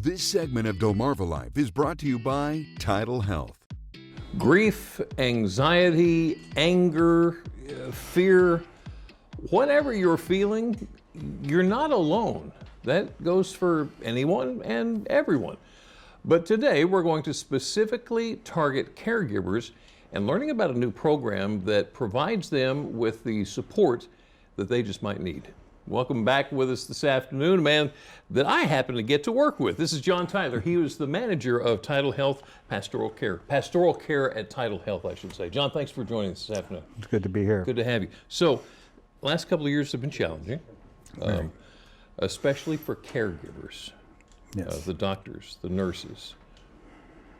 This segment of Delmarva Life is brought to you by TidalHealth. Grief, anxiety, anger, fear, whatever you're feeling, you're not alone. That goes for anyone and everyone. But today we're going to specifically target caregivers and learning about a new program that provides them with the support that they just might need. Welcome back with us this afternoon, a man that I happen to get to work with. This is John Tyler. He was the manager of TidalHealth Pastoral Care at TidalHealth, I should say. John, thanks for joining us this afternoon. It's good to be here. Good to have you. So, last couple of years have been challenging, especially for caregivers, Yes. the doctors, the nurses.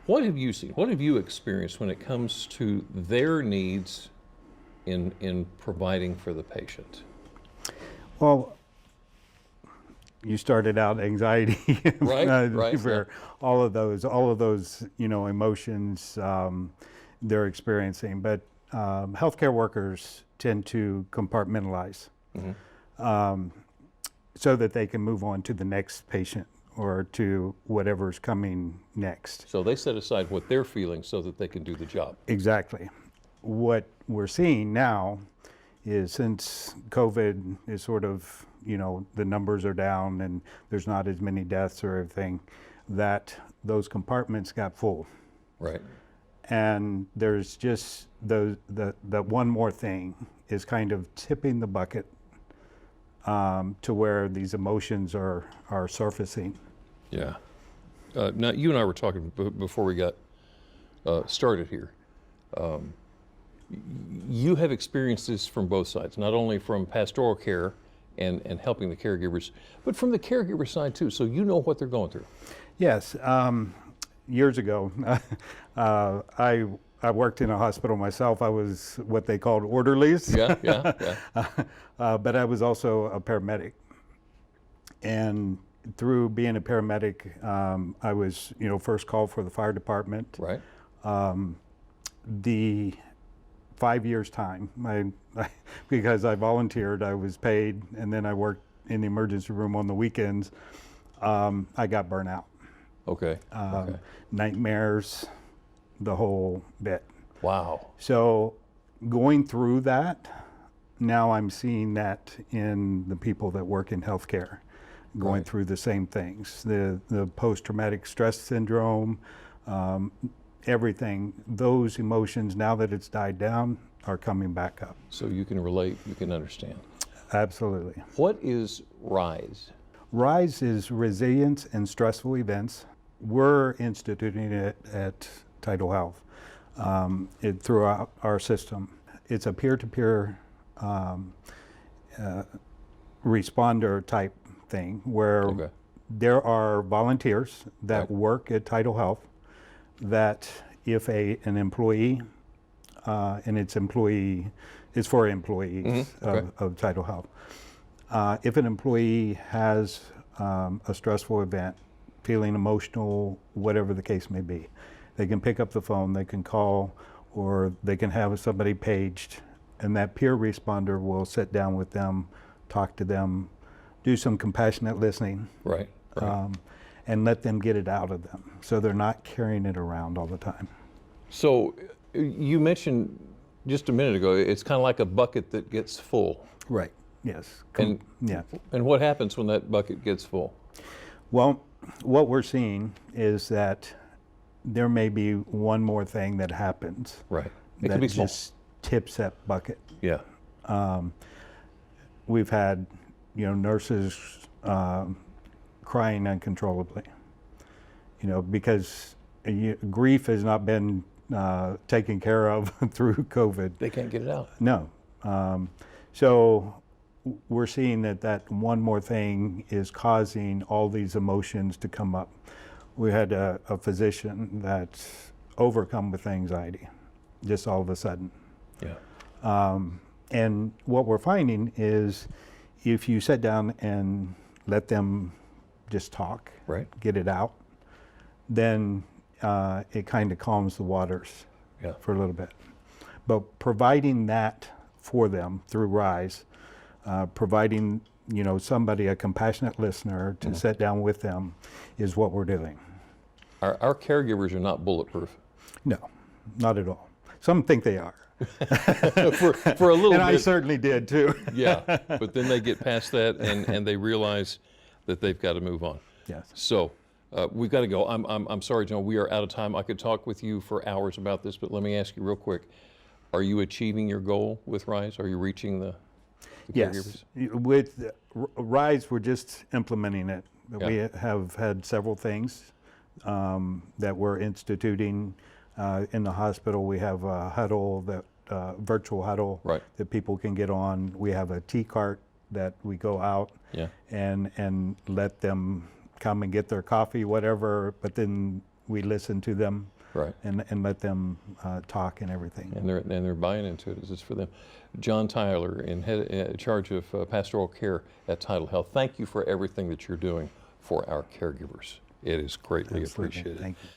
What have you seen? What have you experienced when it comes to their needs in providing for the patient? Well, you started out anxiety, Right. for all of those, emotions they're experiencing. But healthcare workers tend to compartmentalize so that they can move on to the next patient or to whatever's coming next. So they set aside what they're feeling so that they can do the job. Exactly. What we're seeing now is, since COVID is sort of, the numbers are down and there's not as many deaths or everything, that those compartments got full. Right. And there's just the one more thing is kind of tipping the bucket to where these emotions are surfacing. Yeah. Now, you and I were talking before we got started here. You have experienced this from both sides, not only from pastoral care and helping the caregivers, but from the caregiver side too. So you know what they're going through. Yes. Years ago, I worked in a hospital myself. I was what they called orderlies. Yeah. But I was also a paramedic. And through being a paramedic, I was, first call for the fire department. Right. The 5 years time, because I volunteered, I was paid, and then I worked in the emergency room on the weekends. I got burnt out. Okay. Nightmares, the whole bit. Wow. So going through that, now I'm seeing that in the people that work in healthcare, going through the same things, the post-traumatic stress syndrome, everything, those emotions, now that it's died down, are coming back up. So you can relate, you can understand. Absolutely. What is RISE? RISE is Resilience in Stressful Events. We're instituting it at TidalHealth throughout our system. It's a peer-to-peer responder type thing where there are volunteers that work at TidalHealth that if an employee, and it's for employees of TidalHealth, if an employee has a stressful event, feeling emotional, whatever the case may be, they can pick up the phone, they can call, or they can have somebody paged, and that peer responder will sit down with them, talk to them, do some compassionate listening. Right. And let them get it out of them, so they're not carrying it around all the time. So you mentioned just a minute ago, it's kind of like a bucket that gets full. Right, yes. And what happens when that bucket gets full? Well, what we're seeing is that there may be one more thing that happens. Right. It that can be small. Just tips that bucket. Yeah. We've had, nurses crying uncontrollably, because grief has not been taken care of through COVID. They can't get it out. No. So we're seeing that one more thing is causing all these emotions to come up. We had a physician that's overcome with anxiety, just all of a sudden. Yeah. And what we're finding is if you sit down and let them just talk, get it out, then it kind of calms the waters for a little bit. But providing that for them through RISE, providing somebody, a compassionate listener, to sit down with them is what we're doing. Our caregivers are not bulletproof. No, not at all. Some think they are. for a little bit. And I certainly did too. Yeah, but then they get past that and they realize that they've got to move on. Yes. So we've got to go. I'm sorry, John, we are out of time. I could talk with you for hours about this, but let me ask you real quick. Are you achieving your goal with RISE? Are you reaching the caregivers? Yes. With RISE, we're just implementing it. Yeah. We have had several things that we're instituting in the hospital. We have a huddle, virtual huddle, right, that people can get on. We have a T-cart that we go out, yeah, and let them come and get their coffee, whatever, but then we listen to them, right, and let them talk and everything. And they're buying into it. It's for them. John Tyler, in charge of pastoral care at TidalHealth, thank you for everything that you're doing for our caregivers. It is greatly Absolutely. appreciated. Thank you.